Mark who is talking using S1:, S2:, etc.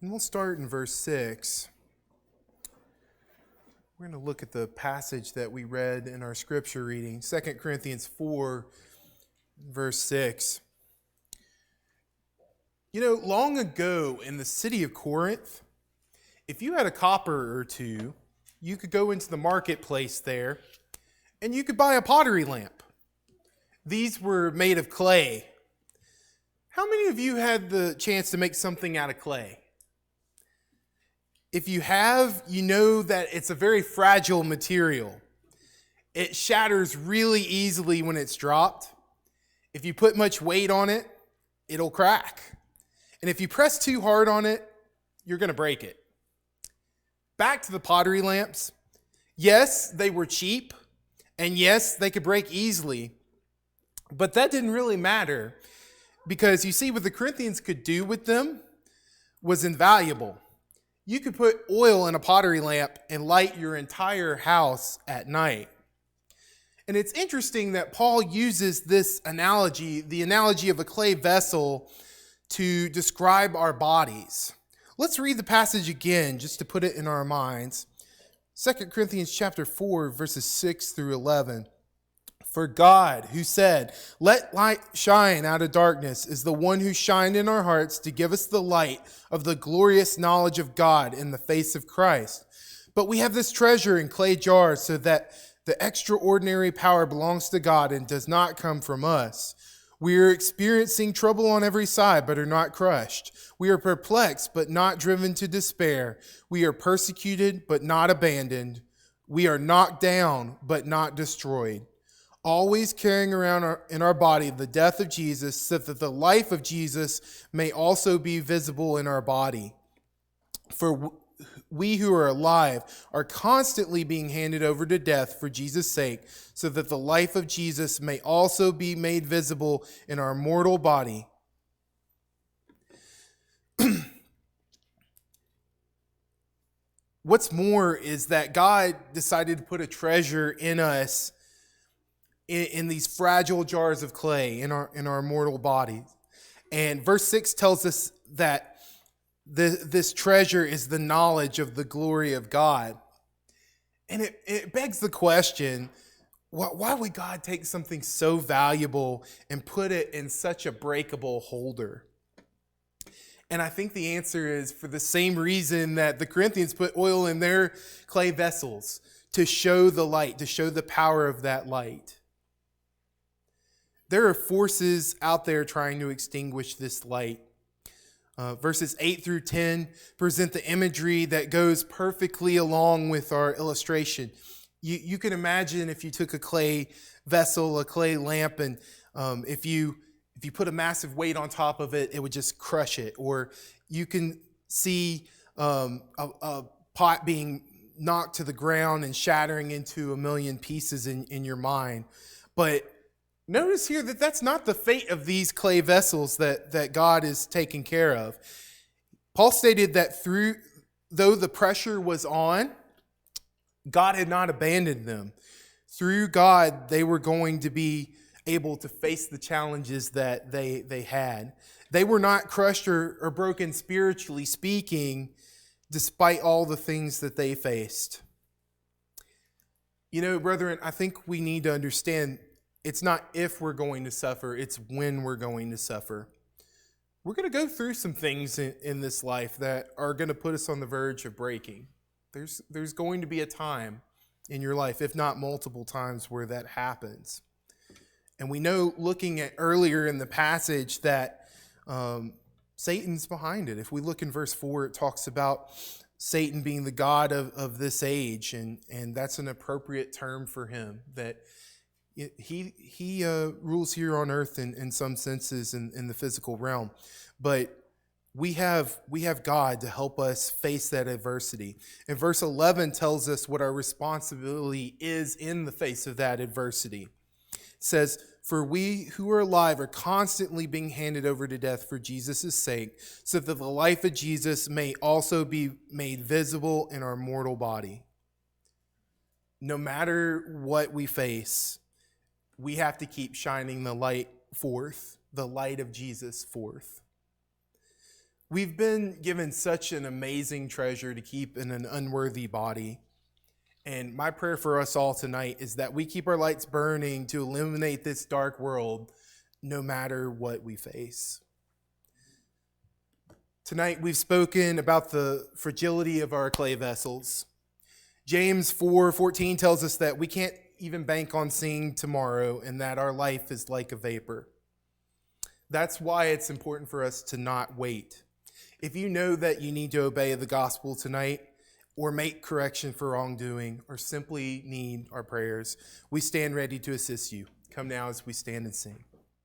S1: And we'll start in verse 6. We're going to look at the passage that we read in our scripture reading, 2 Corinthians 4, verse 6. You know, long ago in the city of Corinth, if you had a copper or two, you could go into the marketplace there and you could buy a pottery lamp. These were made of clay. How many of you had the chance to make something out of clay? If you have, you know that it's a very fragile material. It shatters really easily when it's dropped. If you put much weight on it, it'll crack. And if you press too hard on it, you're going to break it. Back to the pottery lamps. Yes, they were cheap, and yes, they could break easily. But that didn't really matter, because you see what the Corinthians could do with them was invaluable. You could put oil in a pottery lamp and light your entire house at night. And it's interesting that Paul uses this analogy, the analogy of a clay vessel, to describe our bodies. Let's read the passage again just to put it in our minds. 2 Corinthians chapter 4, verses 6 through 11. For God, who said, "Let light shine out of darkness," is the one who shined in our hearts to give us the light of the glorious knowledge of God in the face of Christ. But we have this treasure in clay jars, so that the extraordinary power belongs to God and does not come from us. We are experiencing trouble on every side, but are not crushed. We are perplexed, but not driven to despair. We are persecuted, but not abandoned. We are knocked down, but not destroyed. Always carrying around in our body the death of Jesus, so that the life of Jesus may also be visible in our body. For we who are alive are constantly being handed over to death for Jesus' sake, so that the life of Jesus may also be made visible in our mortal body. What's more is that God decided to put a treasure in us, in these fragile jars of clay in our mortal bodies. And verse 6 tells us that this treasure is the knowledge of the glory of God. And it begs the question, why would God take something so valuable and put it in such a breakable holder? And I think the answer is for the same reason that the Corinthians put oil in their clay vessels, to show the light, to show the power of that light. There are forces out there trying to extinguish this light. Verses 8 through 10 present the imagery that goes perfectly along with our illustration. You can imagine if you took a clay vessel, a clay lamp, and if you put a massive weight on top of it, it would just crush it. Or you can see a pot being knocked to the ground and shattering into a million pieces in your mind. But notice here that that's not the fate of these clay vessels that God is taking care of. Paul stated that though the pressure was on, God had not abandoned them. Through God, they were going to be able to face the challenges that they had. They were not crushed or broken spiritually speaking, despite all the things that they faced. You know, brethren, I think we need to understand it's not if we're going to suffer, it's when we're going to suffer. We're going to go through some things in this life that are going to put us on the verge of breaking. There's going to be a time in your life, if not multiple times, where that happens. And we know, looking at earlier in the passage, that Satan's behind it. If we look in verse 4, it talks about Satan being the god of this age, and that's an appropriate term for him, that he rules here on earth in some senses in the physical realm. But we have God to help us face that adversity. And verse 11 tells us what our responsibility is in the face of that adversity. It says, "For we who are alive are constantly being handed over to death for Jesus' sake, so that the life of Jesus may also be made visible in our mortal body." No matter what we face, we have to keep shining the light forth, the light of Jesus forth. We've been given such an amazing treasure to keep in an unworthy body. And my prayer for us all tonight is that we keep our lights burning to illuminate this dark world no matter what we face. Tonight we've spoken about the fragility of our clay vessels. James 4:14 tells us that we can't even bank on seeing tomorrow and that our life is like a vapor. That's why it's important for us to not wait. If you know that you need to obey the gospel tonight or make correction for wrongdoing or simply need our prayers, we stand ready to assist you. Come now as we stand and sing.